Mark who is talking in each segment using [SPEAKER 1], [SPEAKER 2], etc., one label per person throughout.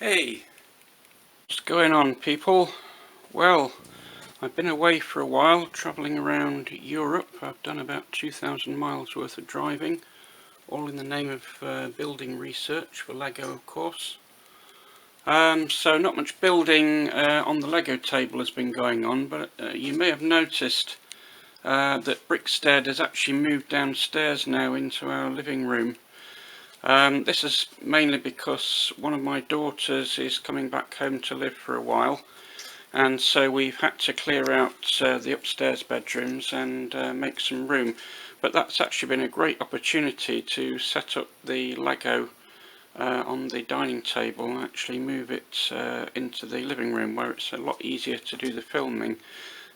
[SPEAKER 1] Hey, what's going on, people? Well, I've been away for a while, travelling around Europe. I've done about 2,000 miles worth of driving, all in the name of building research for Lego, of course. So not much building on the Lego table has been going on, but you may have noticed that Brickstead has actually moved downstairs now into our living room. This is mainly because one of my daughters is coming back home to live for a while, and so we've had to clear out the upstairs bedrooms and make some room. But that's actually been a great opportunity to set up the Lego on the dining table and actually move it into the living room, where it's a lot easier to do the filming.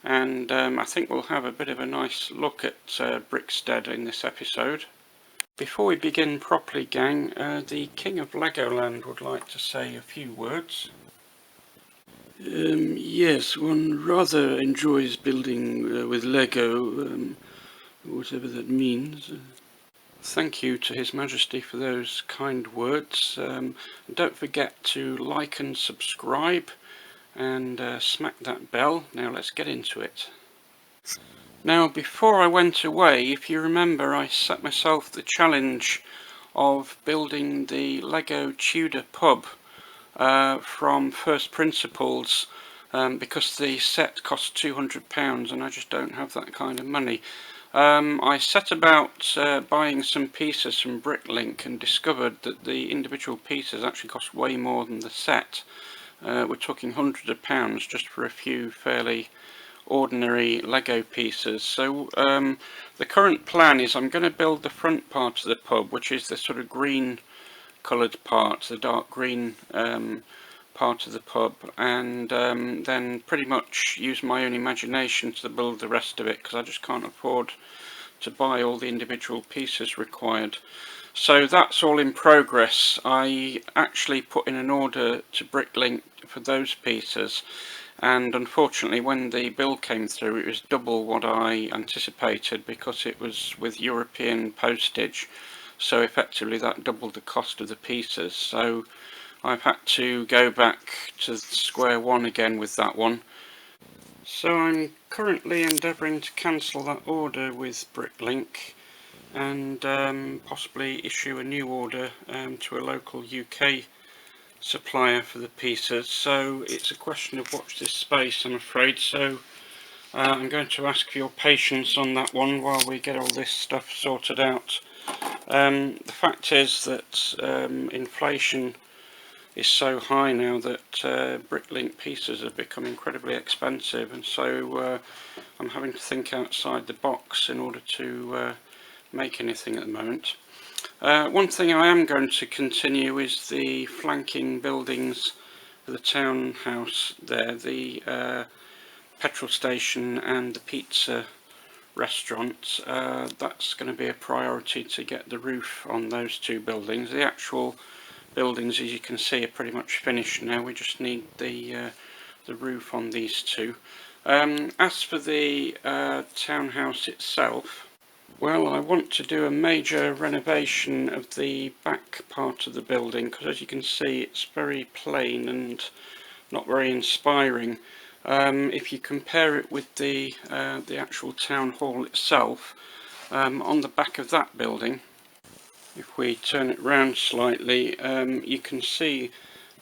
[SPEAKER 1] And I think we'll have a bit of a nice look at Brickstead in this episode. Before we begin properly, gang, the King of Legoland would like to say a few words. Yes, one rather enjoys building with Lego, whatever that means. Thank you to His Majesty for those kind words. Don't forget to like and subscribe and smack that bell. Now let's get into it. Now, before I went away, if you remember, I set myself the challenge of building the Lego Tudor pub from first principles, because the set cost £200 and I just don't have that kind of money. I set about buying some pieces from Bricklink and discovered that the individual pieces actually cost way more than the set. We're talking hundreds of pounds just for a few fairly ordinary Lego pieces. So the current plan is I'm going to build the front part of the pub, which is the sort of green coloured part, the dark green part of the pub, and then pretty much use my own imagination to build the rest of it, because I just can't afford to buy all the individual pieces required. So that's all in progress. I actually put in an order to Bricklink for those pieces, and unfortunately when the bill came through it was double what I anticipated, because it was with European postage, so effectively that doubled the cost of the pieces. So I've had to go back to square one again with that one. So I'm currently endeavouring to cancel that order with Bricklink and possibly issue a new order to a local UK supplier for the pieces. So it's a question of watch this space, I'm afraid. So I'm going to ask for your patience on that one while we get all this stuff sorted out. The fact is that inflation is so high now that Bricklink pieces have become incredibly expensive, and so I'm having to think outside the box in order to make anything at the moment. One thing I am going to continue is the flanking buildings for the townhouse there, the petrol station and the pizza restaurant. That's going to be a priority to get the roof on those two buildings. The actual buildings, as you can see, are pretty much finished now. We just need the roof on these two. As for the townhouse itself, well, I want to do a major renovation of the back part of the building, because as you can see it's very plain and not very inspiring. If you compare it with the actual town hall itself, on the back of that building, if we turn it round slightly, you can see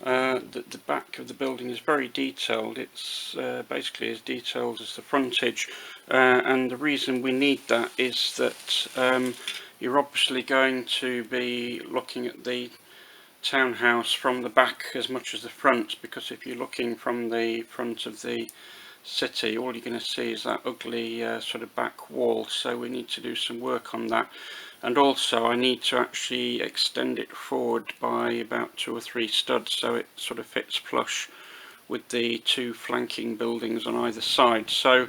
[SPEAKER 1] that the back of the building is very detailed. It's basically as detailed as the frontage, and the reason we need that is that you're obviously going to be looking at the townhouse from the back as much as the front, because if you're looking from the front of the city, all you're going to see is that ugly sort of back wall. So we need to do some work on that, and also I need to actually extend it forward by about 2 or 3 studs so it sort of fits flush with the two flanking buildings on either side. So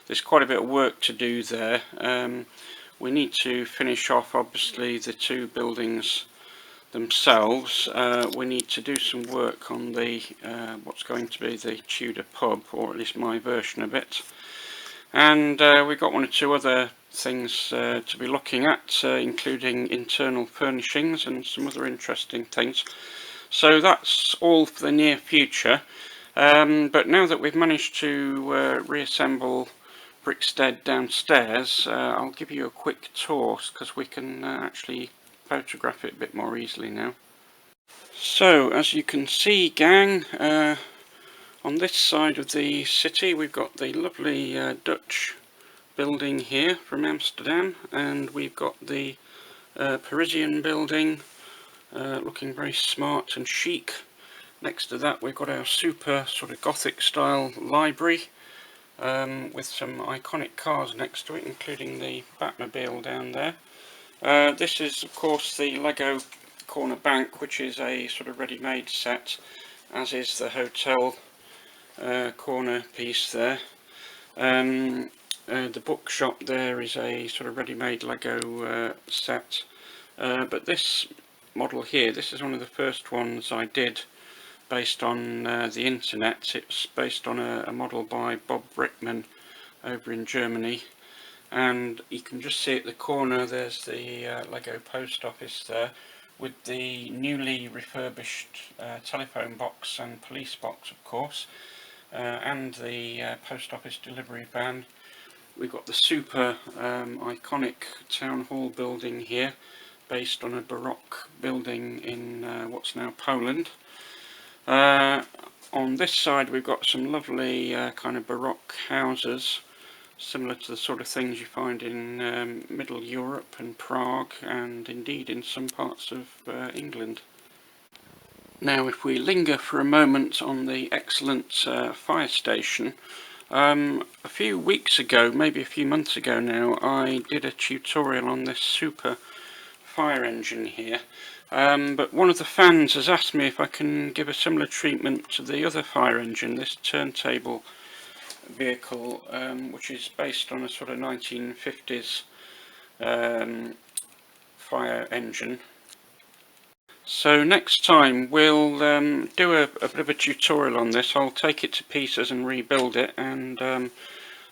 [SPEAKER 1] there's quite a bit of work to do there. We need to finish off obviously the two buildings themselves. We need to do some work on the what's going to be the Tudor pub, or at least my version of it, and we've got 1 or 2 other things to be looking at, including internal furnishings and some other interesting things. So that's all for the near future. But now that we've managed to reassemble Brickstead downstairs, I'll give you a quick tour because we can actually photograph it a bit more easily now. So as you can see, gang, on this side of the city we've got the lovely Dutch building here from Amsterdam, and we've got the Parisian building looking very smart and chic. Next to that we've got our super sort of Gothic style library with some iconic cars next to it, including the Batmobile down there. This is of course the Lego corner bank, which is a sort of ready-made set, as is the hotel corner piece there. The bookshop there is a sort of ready-made Lego set, but this model here, this is one of the first ones I did based on the internet. It's based on a model by Bob Brickman over in Germany, and you can just see at the corner there's the Lego post office there with the newly refurbished telephone box and police box, of course, and the post office delivery van. We've got the super iconic town hall building here, based on a Baroque building in what's now Poland. On this side we've got some lovely kind of Baroque houses, similar to the sort of things you find in Middle Europe and Prague, and indeed in some parts of England. Now if we linger for a moment on the excellent fire station, a few weeks ago, maybe a few months ago now, I did a tutorial on this super fire engine here, but one of the fans has asked me if I can give a similar treatment to the other fire engine, this turntable vehicle, which is based on a sort of 1950s fire engine. So next time we'll do a bit of a tutorial on this. I'll take it to pieces and rebuild it, and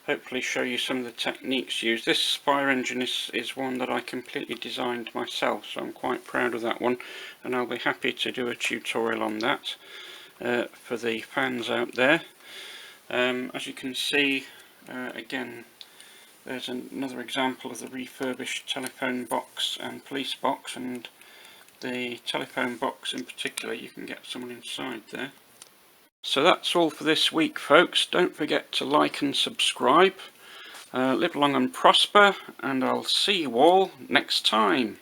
[SPEAKER 1] hopefully show you some of the techniques used. This fire engine is one that I completely designed myself, so I'm quite proud of that one, and I'll be happy to do a tutorial on that for the fans out there. As you can see, again, there's another example of the refurbished telephone box and police box, and the telephone box in particular, you can get someone inside there. So that's all for this week, folks. Don't forget to like and subscribe. Live long and prosper, and I'll see you all next time.